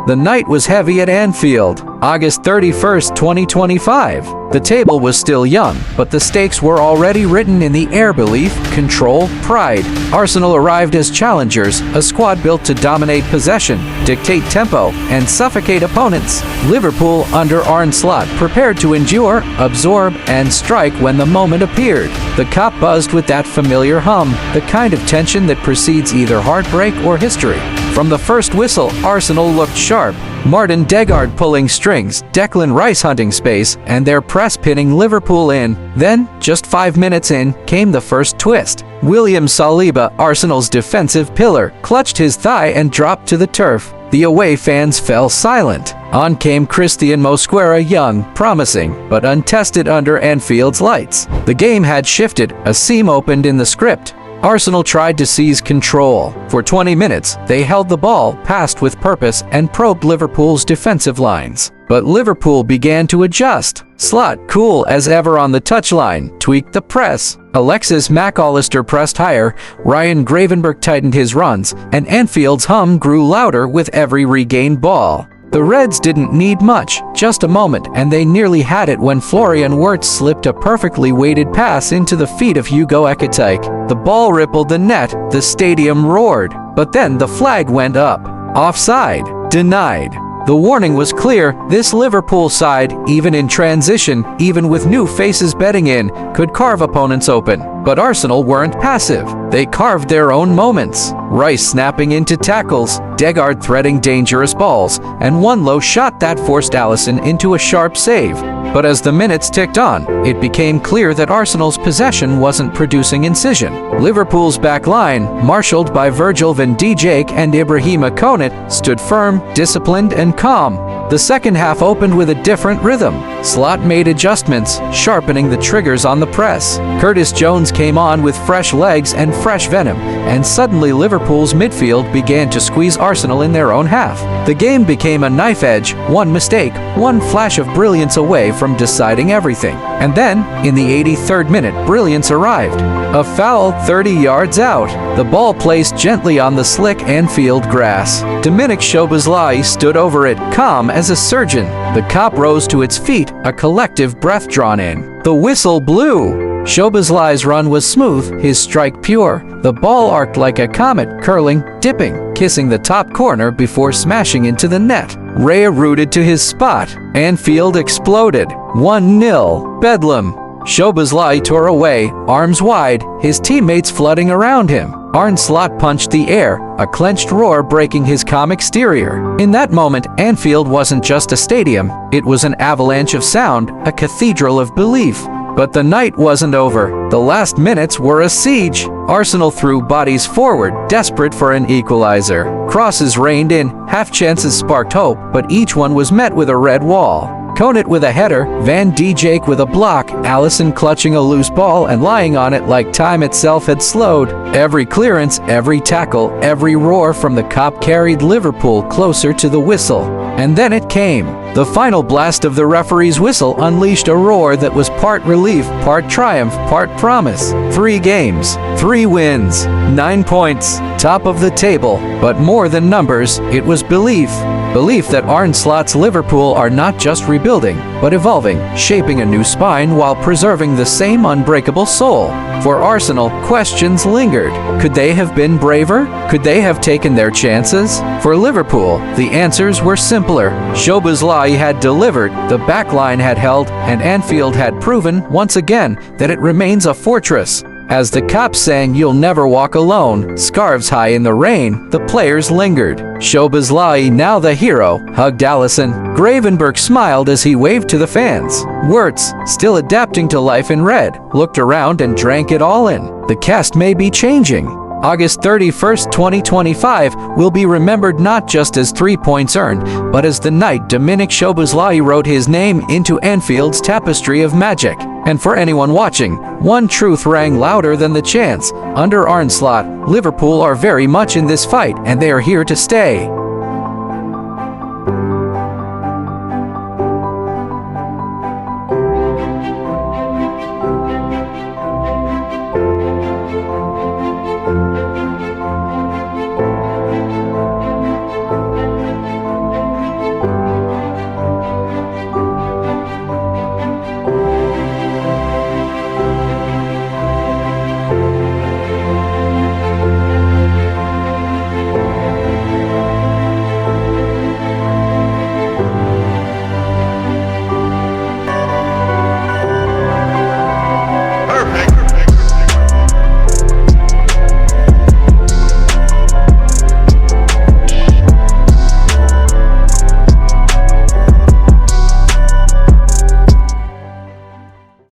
The night was heavy at Anfield. August 31st, 2025. The table was still young, but the stakes were already written in the air: belief, control, pride. Arsenal arrived as challengers, a squad built to dominate possession, dictate tempo, and suffocate opponents. Liverpool, under Arne Slot, prepared to endure, absorb, and strike when the moment appeared. The Kop buzzed with that familiar hum, the kind of tension that precedes either heartbreak or history. From the first whistle, Arsenal looked sharp. Martin Odegaard pulling strings, Declan Rice hunting space, and their press pinning Liverpool in. Then, just 5 minutes in, came the first twist. William Saliba, Arsenal's defensive pillar, clutched his thigh and dropped to the turf. The away fans fell silent. On came Christian Mosquera, young, promising, but untested under Anfield's lights. The game had shifted, a seam opened in the script. Arsenal tried to seize control. For 20 minutes, they held the ball, passed with purpose, and probed Liverpool's defensive lines. But Liverpool began to adjust. Slot, cool as ever on the touchline, tweaked the press. Alexis Mac Allister pressed higher, Ryan Gravenberch tightened his runs, and Anfield's hum grew louder with every regained ball. The Reds didn't need much, just a moment, and they nearly had it when Florian Wirtz slipped a perfectly weighted pass into the feet of Hugo Ekitike. The ball rippled the net, the stadium roared. But then the flag went up. Offside. Denied. The warning was clear: this Liverpool side, even in transition, even with new faces betting in, could carve opponents open. But Arsenal weren't passive. They carved their own moments. Rice snapping into tackles, Odegaard threading dangerous balls, and one low shot that forced Alisson into a sharp save. But as the minutes ticked on, it became clear that Arsenal's possession wasn't producing incision. Liverpool's back line, marshaled by Virgil van Dijk and Ibrahima Konate, stood firm, disciplined, and calm. The second half opened with a different rhythm. Slot made adjustments, sharpening the triggers on the press. Curtis Jones came on with fresh legs and fresh venom, and suddenly Liverpool's midfield began to squeeze Arsenal in their own half. The game became a knife edge, one mistake, one flash of brilliance away from deciding everything. And then, in the 83rd minute, brilliance arrived. A foul 30 yards out. The ball placed gently on the slick Anfield grass. Dominik Szoboszlai stood over it, calm as a surgeon. The Kop rose to its feet, a collective breath drawn in. The whistle blew. Szoboszlai's run was smooth, his strike pure. The ball arced like a comet, curling, dipping, kissing the top corner before smashing into the net. Raya rooted to his spot. Anfield exploded. 1-0. Bedlam. Szoboszlai tore away, arms wide, his teammates flooding around him. Arne Slot punched the air, a clenched roar breaking his calm exterior. In that moment, Anfield wasn't just a stadium, it was an avalanche of sound, a cathedral of belief. But the night wasn't over. The last minutes were a siege. Arsenal threw bodies forward, desperate for an equalizer. Crosses rained in, half chances sparked hope, but each one was met with a red wall. Konate with a header, Van Dijk with a block, Alisson clutching a loose ball and lying on it like time itself had slowed. Every clearance, every tackle, every roar from the Kop carried Liverpool closer to the whistle. And then it came. The final blast of the referee's whistle unleashed a roar that was part relief, part triumph, part promise. 3 games, 3 wins, 9 points, top of the table. But more than numbers, it was belief. Belief that Arne Slot's Liverpool are not just rebuilding, but evolving, shaping a new spine while preserving the same unbreakable soul. For Arsenal, questions lingered. Could they have been braver? Could they have taken their chances? For Liverpool, the answers were simpler. Szoboszlai had delivered, the backline had held, and Anfield had proven, once again, that it remains a fortress. As the Kop sang "You'll Never Walk Alone," scarves high in the rain, the players lingered. Szoboszlai, now the hero, hugged Alisson. Gravenberch smiled as he waved to the fans. Wirtz, still adapting to life in red, looked around and drank it all in. The cast may be changing. August 31st, 2025 will be remembered not just as 3 points earned, but as the night Dominik Szoboszlai wrote his name into Anfield's tapestry of magic. And for anyone watching, one truth rang louder than the chants. Under Arne Slot, Liverpool are very much in this fight, and they are here to stay.